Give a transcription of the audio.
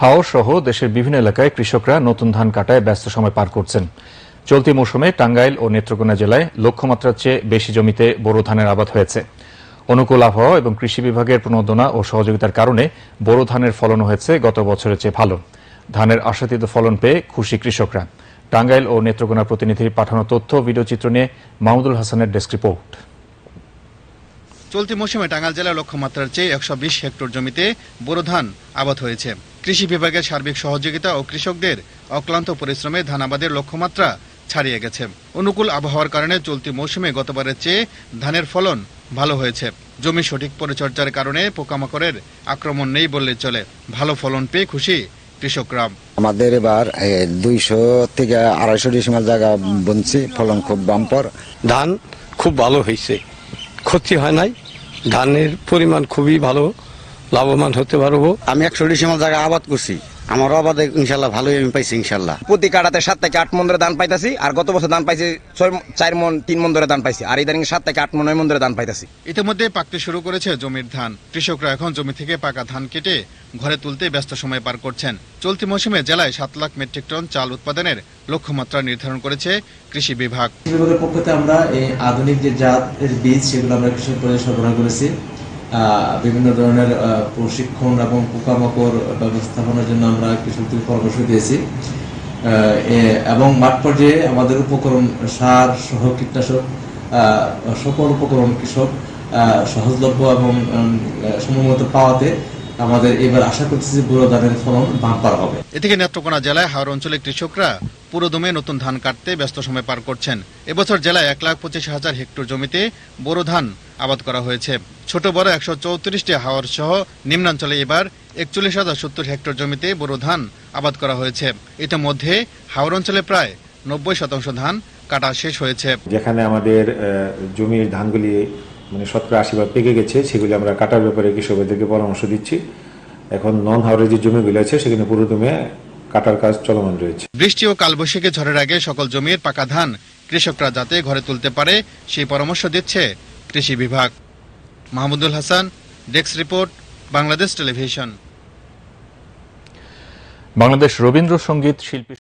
হাওর সহ দেশের বিভিন্ন এলাকায় কৃষকরা নতুন ধান কাটায় ব্যস্ত সময় পার করছেন। চলতি মৌসুমে টাঙ্গাইল ও নেত্রকোনা জেলায় লক্ষ্যমাত্রার চেয়ে বেশি জমিতে বোরো ধানের আবাদ হয়েছে। অনুকূল আবহাওয়া এবং কৃষি বিভাগের প্রণোদনা ও সহযোগিতার কারণে বোরো ধানের ফলন হয়েছে গত বছরের চেয়ে ভালো। ধানের আশাতীত ফলন পেয়ে খুশি কৃষকরা। টাঙ্গাইল ও নেত্রকোনা প্রতিনিধির পাঠানো তথ্য ভিডিওচিত্র নিয়ে মাহমুদুল হাসানের ডেস্ক রিপোর্ট। চলতি মৌসুমে টাঙ্গাইল জেলার লক্ষ্যমাত্রার চেয়ে 120 হেক্টর জমিতে বোরো ধান আবাদ হয়েছে। কৃষি বিভাগের সার্বিক সহযোগিতা ও কৃষকদের অক্লান্ত পরিশ্রমে ধান আবাদের লক্ষ্যমাত্রা ছাড়িয়ে গেছে। অনুকূল আবহাওয়ার কারণে চলতি মৌসুমে গতবারের চেয়ে ধানের ফলন ভালো হয়েছে। জমি সঠিক পরিচর্যার কারণে পোকামাকড়ের আক্রমণ নেই বললে চলে। ভালো ফলন পেয়ে খুশি কৃষকরা। আমাদের এবার 200 থেকে 250 ডিসিমাল জায়গা বুনছি, ফলন খুব বাম্পার। ধান খুব ভালো হয়েছে, ক্ষতি হয় নাই। ধানের পরিমাণ খুবই ভালো, লাভবান হতে পারবো। আমি 100 ডিসিমাল জায়গা আবাদ করছি, আমার আবাদে ইনশাল্লাহ ভালোই আমি পাইছি ইনশাল্লাহ। প্রতি কাটাতে 7 থেকে 8 মন ধরে ধান পাইতাছি, আর গত বছর ধান পাইছি 4 মন 3 মন ধরে ধান পাইছি, আর ইদানিং 7 থেকে 8 মন 9 মন ধরে ধান পাইতাছি। ইতিমধ্যে পাকতে শুরু করেছে জমির ধান। কৃষকরা এখন জমি থেকে পাকা ধান কেটে ঘরে তুলতে ব্যস্ত সময় পার করছেন। চলতি মৌসুমে জেলায় 7 লাখ মেট্রিক টন চাল উৎপাদনের লক্ষ্যমাত্রা নির্ধারণ করেছে কৃষি বিভাগ। কৃষি বিভাগের পক্ষ থেকে আমরা এই আধুনিক যে জাতের বীজ সেগুলো আমরা কৃষক পর্যায়ে সরবরাহ করেছি। বিভিন্ন ধরনের প্রশিক্ষণ এবং পোকামাকড় ব্যবস্থাপনার জন্য আমরা কৃষকদের পরামর্শ দিয়েছি, এবং মাঠ পর্যায়ে আমাদের উপকরণ সার সহ কীটনাশক সকল উপকরণ কৃষক সহজলভ্য এবং সময়মতো পাওয়াতে আমাদের এবার আশা করছি যে বোরো ধানের ফলন বাম্পার হবে। এদিকে নেত্রকোনা জেলায় হাওর অঞ্চলের কৃষকরা পুরোদমে নতুন ধান কাটতে ব্যস্ত সময় পার করছেন। এবছর জেলায় 1,25,000 হেক্টর জমিতে বোরো ধান আবাদ করা হয়েছে। ছোট বড় 134টি হাওর সহ নিম্নাঞ্চলে এবার 41,070 হেক্টর জমিতে বোরো ধান আবাদ করা হয়েছে। ইতিমধ্যে হাওর অঞ্চলে প্রায় 90% ধান কাটা শেষ হয়েছে। যেখানে আমাদের জমির ধানগুলি শতকরা 80% পেকে গেছে, সেগুলি আমরা কাটার ব্যাপারে কৃষকদেরকে পরামর্শ দিচ্ছি। এখন নন হাওরের যে জমিগুলো আছে সেখানে পুরোদমে কাটার কাজ চলমান রয়েছে। বৃষ্টি ও কালবৈশাখী ঝড়ের আগে সকল জমির পাকা ধান কৃষকরা যাতে ঘরে তুলতে পারে সেই পরামর্শ দিচ্ছে কৃষি বিভাগ। Mahmudul Hasan, desk report, Bangladesh television. Bangladesh Rabindrasangeet শিল্পী